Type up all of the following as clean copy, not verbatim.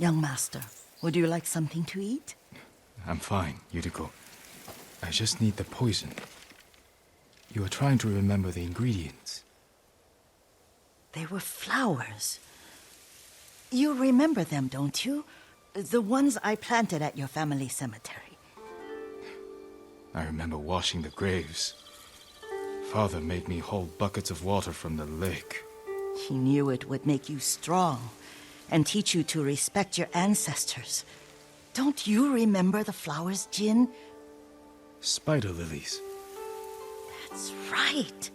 Young master, would you like something to eat? I'm fine, Yuriko. I just need the poison. You are trying to remember the ingredients. They were flowers. You remember them, don't you? The ones I planted at your family cemetery. I remember washing the graves. Father made me hold buckets of water from the lake. He knew it would make you strong and teach you to respect your ancestors. Don't you remember the flowers, Jin? Spider lilies. That's right.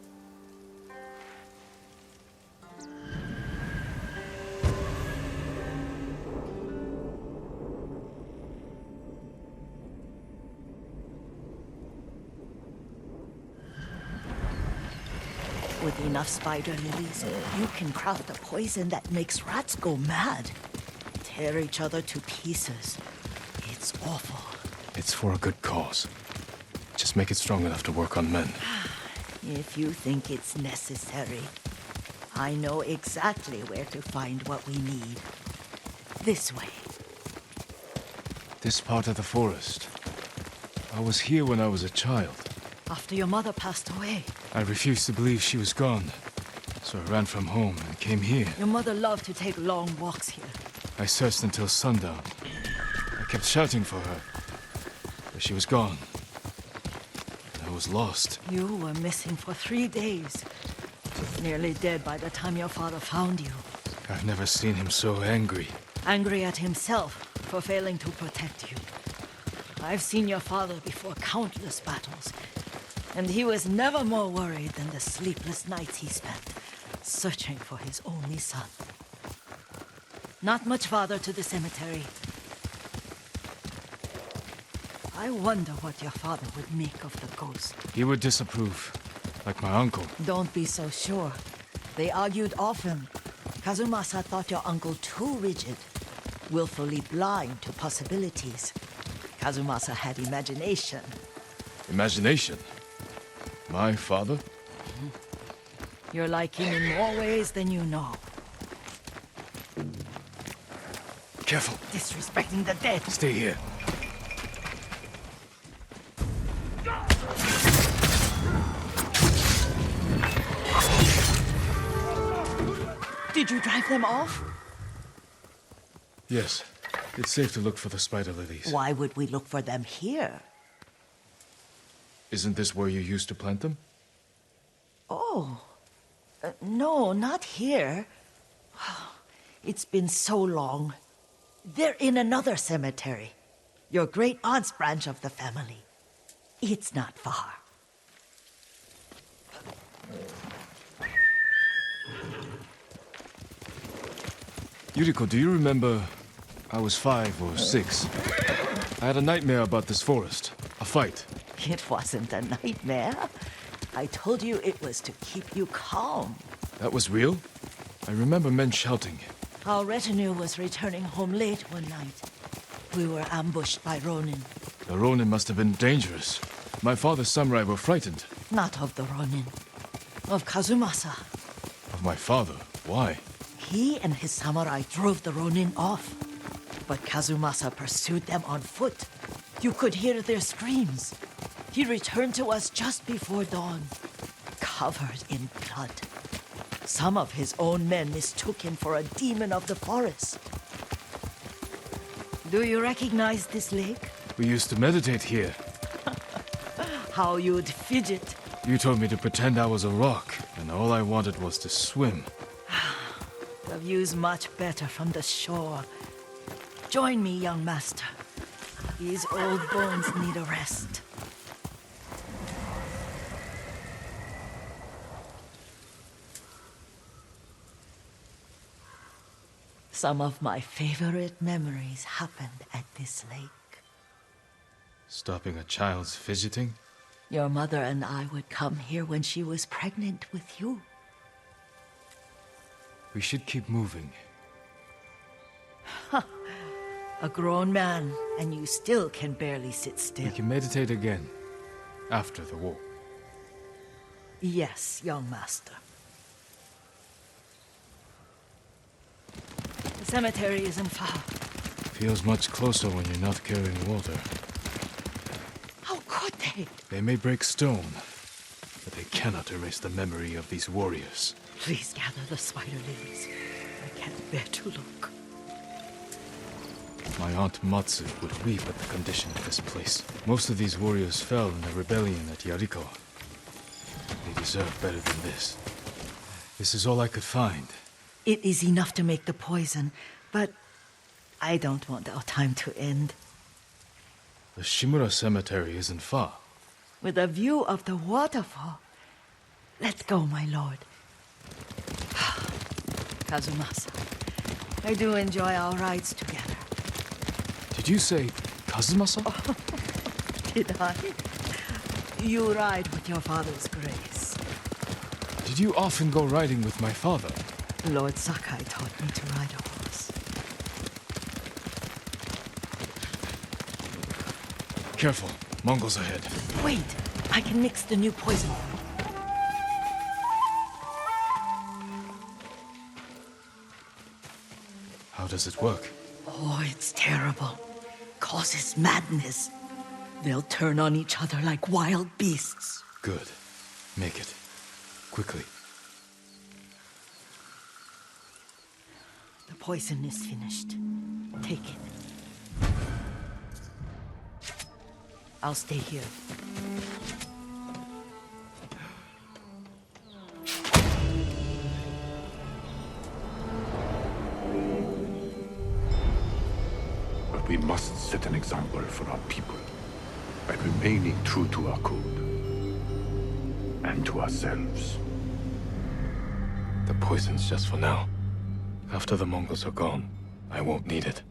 With enough spider lilies, you can craft a poison that makes rats go mad. Tear each other to pieces. It's awful. It's for a good cause. Just make it strong enough to work on men. If you think it's necessary, I know exactly where to find what we need. This way. This part of the forest. I was here when I was a child. After your mother passed away. I refused to believe she was gone. So I ran from home and came here. Your mother loved to take long walks here. I searched until sundown. I kept shouting for her. But she was gone. I was lost. You were missing for 3 days. Nearly dead by the time your father found you. I've never seen him so angry. Angry at himself for failing to protect you. I've seen your father before countless battles, and he was never more worried than the sleepless nights he spent searching for his only son. Not much farther to the cemetery. I wonder what your father would make of the ghost. He would disapprove, like my uncle. Don't be so sure. They argued often. Kazumasa thought your uncle too rigid, willfully blind to possibilities. Kazumasa had imagination. Imagination? My father? You're like him in more ways than you know. Careful. Disrespecting the dead. Stay here. Did you drive them off? Yes. It's safe to look for the spider lilies. Why would we look for them here? Isn't this where you used to plant them? Oh. No, not here. It's been so long. They're in another cemetery. Your great-aunt's branch of the family. It's not far. Yuriko, do you remember... I was 5 or 6. I had a nightmare about this forest. A fight. It wasn't a nightmare. I told you it was to keep you calm. That was real? I remember men shouting. Our retinue was returning home late one night. We were ambushed by Ronin. The Ronin must have been dangerous. My father's samurai were frightened. Not of the Ronin. Of Kazumasa. Of my father? Why? He and his samurai drove the Ronin off. But Kazumasa pursued them on foot. You could hear their screams. He returned to us just before dawn, covered in blood. Some of his own men mistook him for a demon of the forest. Do you recognize this lake? We used to meditate here. How you'd fidget. You told me to pretend I was a rock, and all I wanted was to swim. The view's much better from the shore. Join me, young master. These old bones need a rest. Some of my favorite memories happened at this lake. Stopping a child's fidgeting? Your mother and I would come here when she was pregnant with you. We should keep moving. A grown man, and you still can barely sit still. We can meditate again. After the war. Yes, young master. The cemetery isn't far. Feels much closer when you're not carrying water. How could they? They may break stone, but they cannot erase the memory of these warriors. Please gather the spider lilies. I can't bear to look. My aunt Matsu would weep at the condition of this place. Most of these warriors fell in the rebellion at Yariko. They deserve better than this. This is all I could find. It is enough to make the poison, but I don't want our time to end. The Shimura Cemetery isn't far. With a view of the waterfall. Let's go, my lord. Kazumasa, I do enjoy our rides together. Did you say Kazumasa? Did I? You ride with your father's grace. Did you often go riding with my father? Lord Sakai taught me to ride a horse. Careful, Mongols ahead. Wait, I can mix the new poison. How does it work? Oh, it's terrible. Causes madness. They'll turn on each other like wild beasts. Good. Make it. Quickly. The poison is finished. Take it. I'll stay here. But we must set an example for our people by remaining true to our code and to ourselves. The poison's just for now. After the Mongols are gone, I won't need it.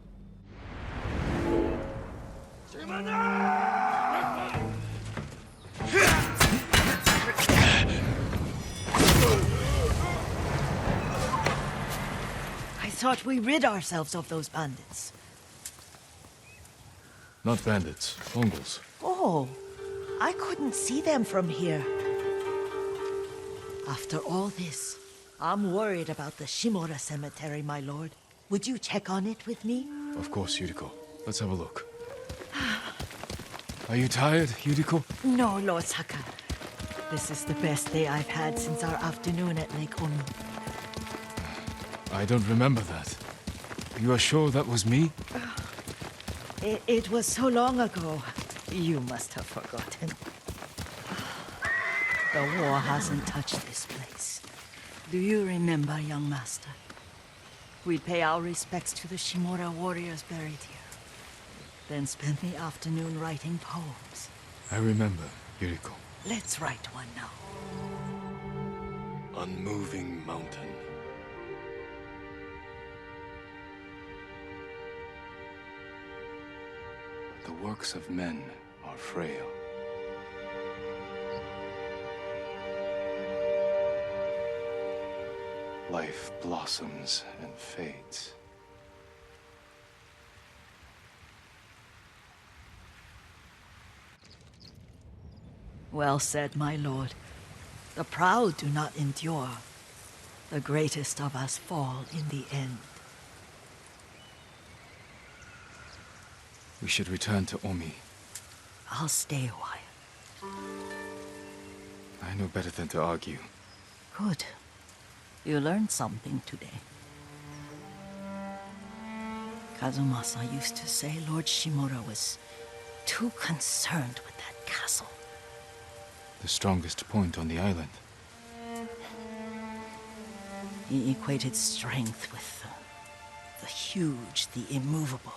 I thought we rid ourselves of those bandits. Not bandits, Mongols. Oh, I couldn't see them from here. After all this, I'm worried about the Shimura Cemetery, my lord. Would you check on it with me? Of course, Yuriko. Let's have a look. Are you tired, Yuriko? No, Lord Saka. This is the best day I've had since our afternoon at Lake Omi. I don't remember that. You are sure that was me? It was so long ago. You must have forgotten. The war hasn't touched this place. Do you remember, young master? We'd pay our respects to the Shimura warriors buried here. Then spend the afternoon writing poems. I remember, Yuriko. Let's write one now. Unmoving mountain. The works of men are frail. Life blossoms and fades. Well said, my lord. The proud do not endure. The greatest of us fall in the end. We should return to Omi. I'll stay a while. I know better than to argue. Good. You learned something today. Kazumasa used to say Lord Shimura was too concerned with that castle. The strongest point on the island. He equated strength with the huge, the immovable,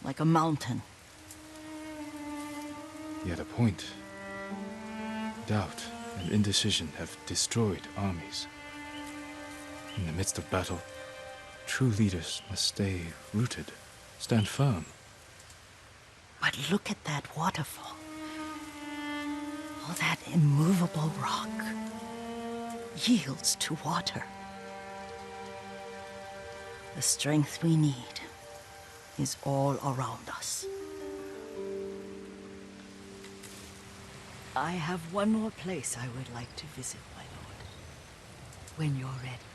like a mountain. Yet a point. Doubt and indecision have destroyed armies. In the midst of battle, true leaders must stay rooted, stand firm. But look at that waterfall. All that immovable rock yields to water. The strength we need is all around us. I have one more place I would like to visit, my lord. When you're ready.